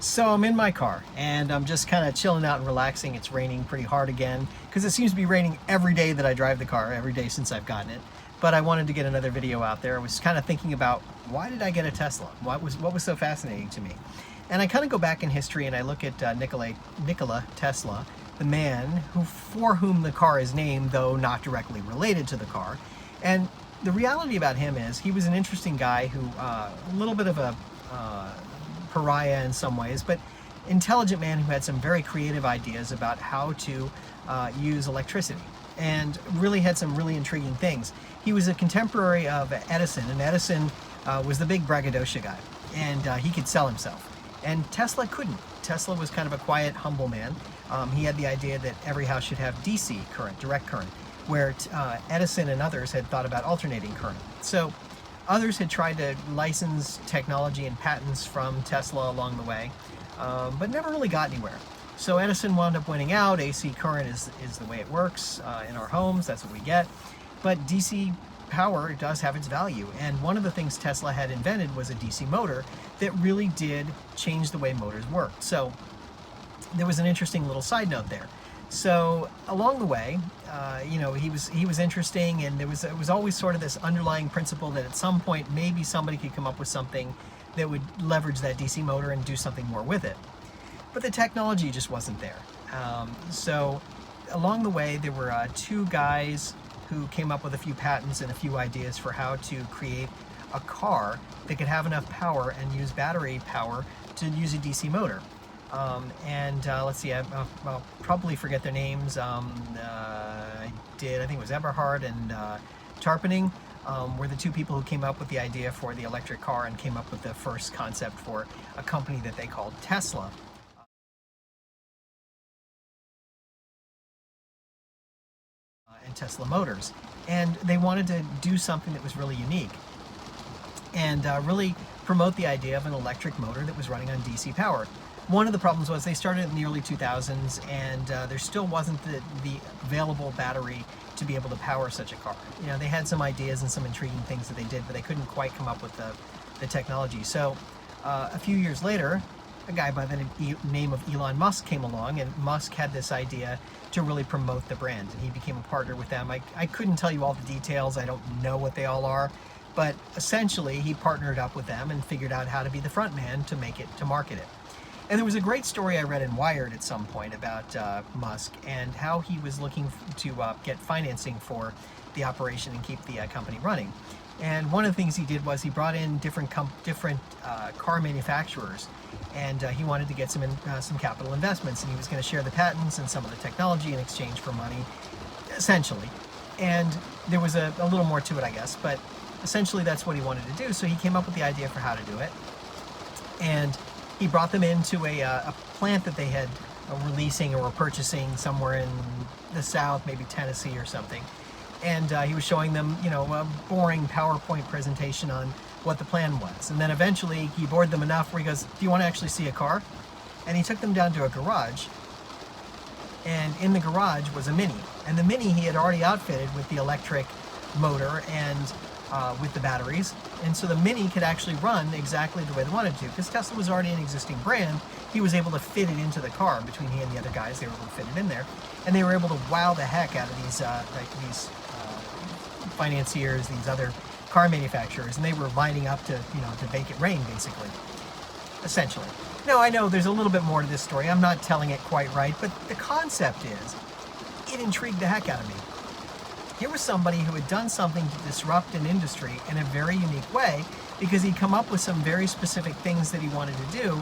So I'm in my car and I'm just kind of chilling out and relaxing. It's raining pretty hard again because it seems to be raining every day that I drive the car, every day since I've gotten it. But I wanted to get another video out there. I was kind of thinking about, why did I get a Tesla? What was so fascinating to me? And I kind of go back in history and I look at Nikola Tesla, the man for whom the car is named, though not directly related to the car. And the reality about him is he was an interesting guy who, a little bit of a pariah in some ways, but intelligent man who had some very creative ideas about how to use electricity, and really had some really intriguing things. He was a contemporary of Edison, and Edison was the big braggadocio guy, and he could sell himself. And Tesla couldn't. Tesla was kind of a quiet, humble man. He had the idea that every house should have DC current, direct current, where Edison and others had thought about alternating current. So others had tried to license technology and patents from Tesla along the way, but never really got anywhere. So Edison wound up winning out. AC current is the way it works in our homes. That's what we get. But DC power does have its value. And one of the things Tesla had invented was a DC motor that really did change the way motors worked. So there was an interesting little side note there. So along the way, he was interesting, and it was always sort of this underlying principle that at some point maybe somebody could come up with something that would leverage that DC motor and do something more with it. But the technology just wasn't there. So along the way, there were two guys who came up with a few patents and a few ideas for how to create a car that could have enough power and use battery power to use a DC motor. Let's see, I'll probably forget their names. I think it was Eberhard and Tarpening were the two people who came up with the idea for the electric car and came up with the first concept for a company that they called Tesla. And Tesla Motors. And they wanted to do something that was really unique and really promote the idea of an electric motor that was running on DC power. One of the problems was they started in the early 2000s, and there still wasn't the available battery to be able to power such a car. They had some ideas and some intriguing things that they did, but they couldn't quite come up with the technology. So a few years later, a guy by the name of Elon Musk came along, and Musk had this idea to really promote the brand, and he became a partner with them. I couldn't tell you all the details. I don't know what they all are, but essentially he partnered up with them and figured out how to be the front man to market it. And there was a great story I read in Wired at some point about Musk and how he was looking to get financing for the operation and keep the company running. And one of the things he did was he brought in different car manufacturers, and he wanted to get some capital investments, and he was going to share the patents and some of the technology in exchange for money, essentially. And there was a little more to it, I guess, but essentially that's what he wanted to do. So he came up with the idea for how to do it, and he brought them into a plant that they had releasing or were purchasing somewhere in the South, maybe Tennessee or something. And he was showing them, a boring PowerPoint presentation on what the plan was. And then eventually he bored them enough where he goes, "Do you want to actually see a car?" And he took them down to a garage. And in the garage was a Mini. And the Mini he had already outfitted with the electric motor and with the batteries. And so the Mini could actually run exactly the way they wanted to. Because Tesla was already an existing brand, he was able to fit it into the car. Between he and the other guys, they were able to fit it in there. And they were able to wow the heck out of these financiers, these other car manufacturers, and they were lining up to make it rain, basically, essentially. Now, I know there's a little bit more to this story. I'm not telling it quite right, but the concept is, it intrigued the heck out of me. Here was somebody who had done something to disrupt an industry in a very unique way, because he'd come up with some very specific things that he wanted to do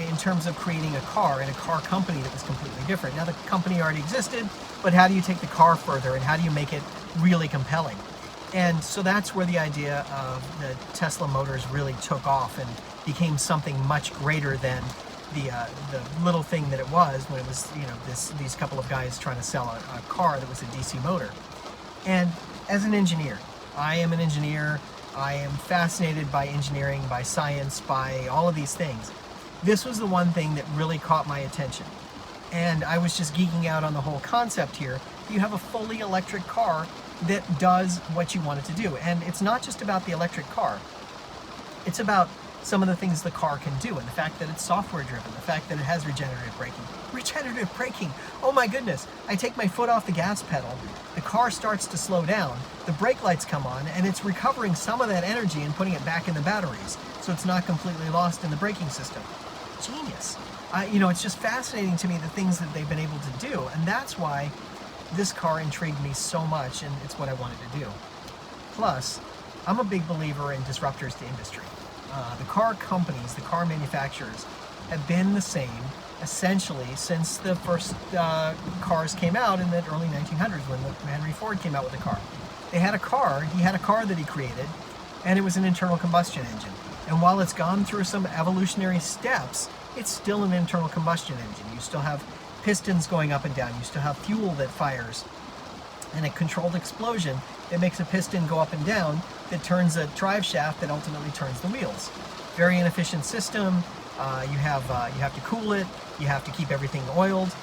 in terms of creating a car and a car company that was completely different. Now, the company already existed, but how do you take the car further, and how do you make it really compelling? And so that's where the idea of the Tesla Motors really took off and became something much greater than the little thing that it was when it was these couple of guys trying to sell a car that was a DC motor. And as an engineer, I am an engineer. I am fascinated by engineering, by science, by all of these things. This was the one thing that really caught my attention. And I was just geeking out on the whole concept here. You have a fully electric car that does what you want it to do. And it's not just about the electric car. It's about some of the things the car can do, and the fact that it's software driven, the fact that it has regenerative braking. Regenerative braking, oh my goodness. I take my foot off the gas pedal, the car starts to slow down, the brake lights come on, and it's recovering some of that energy and putting it back in the batteries, so it's not completely lost in the braking system. Genius. It's just fascinating to me the things that they've been able to do, and that's why this car intrigued me so much, and it's what I wanted to do. Plus, I'm a big believer in disruptors to industry. The car companies, the car manufacturers, have been the same essentially since the first cars came out in the early 1900s when Henry Ford came out with a car. He had a car that he created, and it was an internal combustion engine. And while it's gone through some evolutionary steps, it's still an internal combustion engine. You still have pistons going up and down. You still have fuel that fires, and a controlled explosion that makes a piston go up and down that turns a drive shaft that ultimately turns the wheels. Very inefficient system. You have to cool it. You have to keep everything oiled.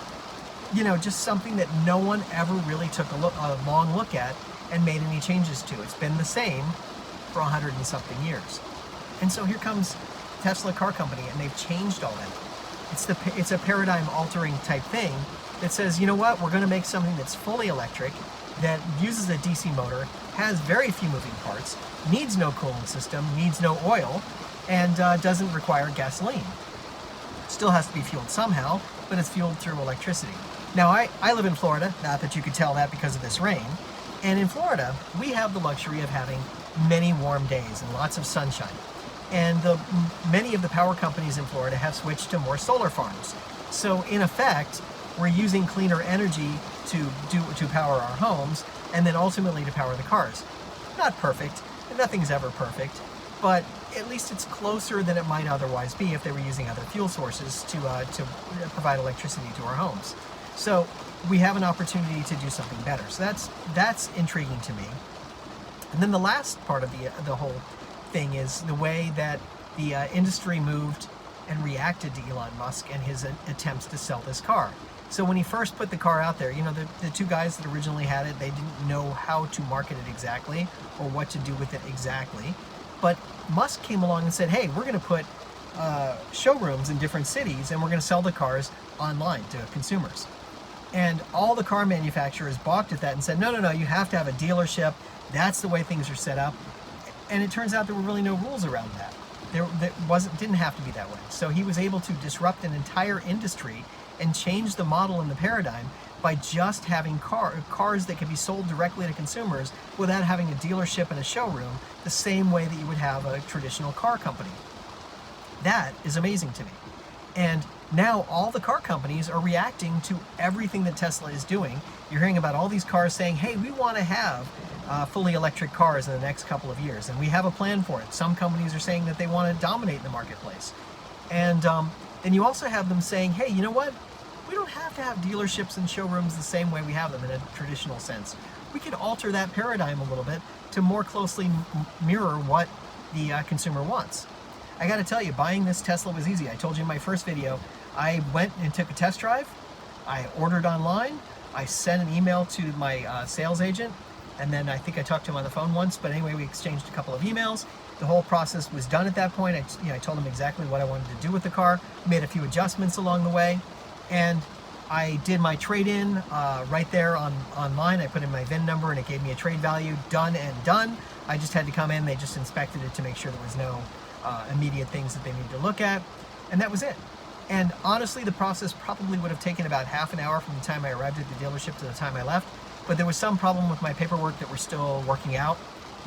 Just something that no one ever really took a long look at and made any changes to. It's been the same for 100 and something years. And so here comes Tesla Car Company, and they've changed all that. It's a paradigm altering type thing that says, you know what, we're going to make something that's fully electric, that uses a DC motor, has very few moving parts, needs no cooling system, needs no oil, and doesn't require gasoline. Still has to be fueled somehow, but it's fueled through electricity. Now, I live in Florida, not that you could tell that because of this rain, and in Florida, we have the luxury of having many warm days and lots of sunshine. And many of the power companies in Florida have switched to more solar farms. So in effect, we're using cleaner energy to power our homes, and then ultimately to power the cars. Not perfect, nothing's ever perfect, but at least it's closer than it might otherwise be if they were using other fuel sources to provide electricity to our homes. So we have an opportunity to do something better. So that's intriguing to me. And then the last part of the whole thing is the way that the industry moved and reacted to Elon Musk and his attempts to sell this car. So when he first put the car out there, the two guys that originally had it, they didn't know how to market it exactly or what to do with it exactly. But Musk came along and said, hey, we're going to put showrooms in different cities, and we're going to sell the cars online to consumers. And all the car manufacturers balked at that and said, no, you have to have a dealership. That's the way things are set up. And it turns out there were really no rules around that. Didn't have to be that way. So he was able to disrupt an entire industry and change the model and the paradigm by just having cars that could be sold directly to consumers without having a dealership and a showroom the same way that you would have a traditional car company. That is amazing to me. And now all the car companies are reacting to everything that Tesla is doing. You're hearing about all these cars saying, hey, we want to have fully electric cars in the next couple of years, and we have a plan for it. Some companies are saying that they want to dominate the marketplace. And then you also have them saying, hey, you know what? We don't have to have dealerships and showrooms the same way we have them in a traditional sense. We could alter that paradigm a little bit to more closely mirror what the consumer wants. I got to tell you, buying this Tesla was easy. I told you in my first video, I went and took a test drive. I ordered online. I sent an email to my sales agent, and then I think I talked to him on the phone once, but anyway, we exchanged a couple of emails. The whole process was done at that point. I told him exactly what I wanted to do with the car, made a few adjustments along the way, and I did my trade-in right there online. I put in my VIN number and it gave me a trade value, done and done. I just had to come in, they just inspected it to make sure there was no immediate things that they needed to look at, and that was it. And honestly, the process probably would have taken about half an hour from the time I arrived at the dealership to the time I left, but there was some problem with my paperwork that we're still working out.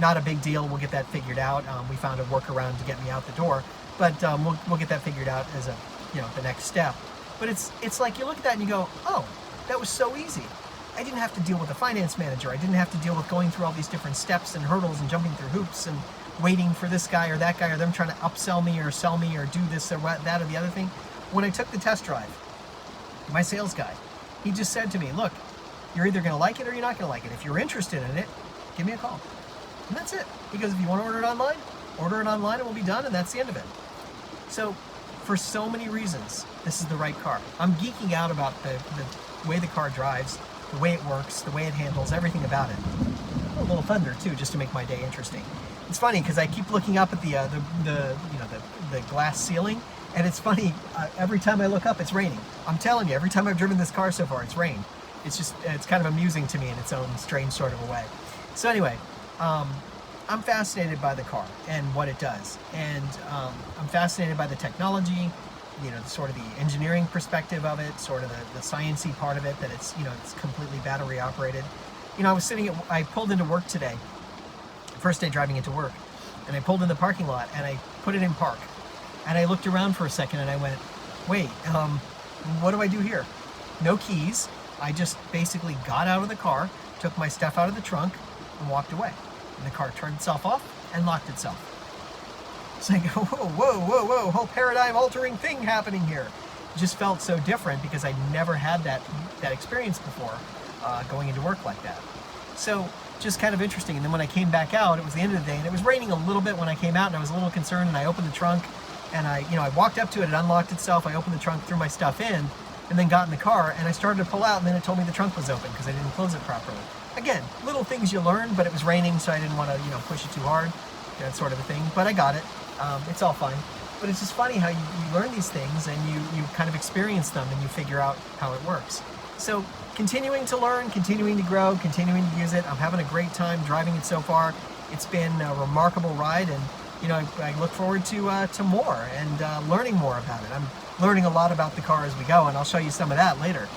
Not a big deal, we'll get that figured out. We found a workaround to get me out the door, but we'll get that figured out as the next step. But it's like you look at that and you go, oh, that was so easy. I didn't have to deal with a finance manager. I didn't have to deal with going through all these different steps and hurdles and jumping through hoops and waiting for this guy or that guy or them trying to upsell me or sell me or do this or that or the other thing. When I took the test drive, my sales guy, he just said to me, look, you're either going to like it or you're not going to like it. If you're interested in it, give me a call. And that's it. Because if you want to order it online and we'll be done, and that's the end of it. So for so many reasons, this is the right car. I'm geeking out about the way the car drives, the way it works, the way it handles, everything about it. A little thunder too, just to make my day interesting. It's funny because I keep looking up at the the glass ceiling. And it's funny, every time I look up, it's raining. I'm telling you, every time I've driven this car so far, it's rained. It's kind of amusing to me in its own strange sort of a way. So anyway, I'm fascinated by the car and what it does. And I'm fascinated by the technology, sort of the engineering perspective of it, sort of the sciencey part of it, that it's completely battery operated. I pulled into work today, first day driving into work, and I pulled in the parking lot and I put it in park. And I looked around for a second and I went, wait, what do I do here? No keys. I just basically got out of the car, took my stuff out of the trunk, and walked away. And the car turned itself off and locked itself. So I go, whoa, whole paradigm altering thing happening here. It just felt so different because I'd never had that experience before, going into work like that. So just kind of interesting. And then when I came back out, it was the end of the day and it was raining a little bit when I came out, and I was a little concerned, and I opened the trunk and I walked up to it, it unlocked itself, I opened the trunk, threw my stuff in, and then got in the car, and I started to pull out, and then it told me the trunk was open because I didn't close it properly. Again, little things you learn, but it was raining, so I didn't want to push it too hard, that sort of a thing, but I got it. It's all fine. But it's just funny how you learn these things and you kind of experience them and you figure out how it works. So continuing to learn, continuing to grow, continuing to use it. I'm having a great time driving it so far. It's been a remarkable ride, and I look forward to more and learning more about it. I'm learning a lot about the car as we go, and I'll show you some of that later.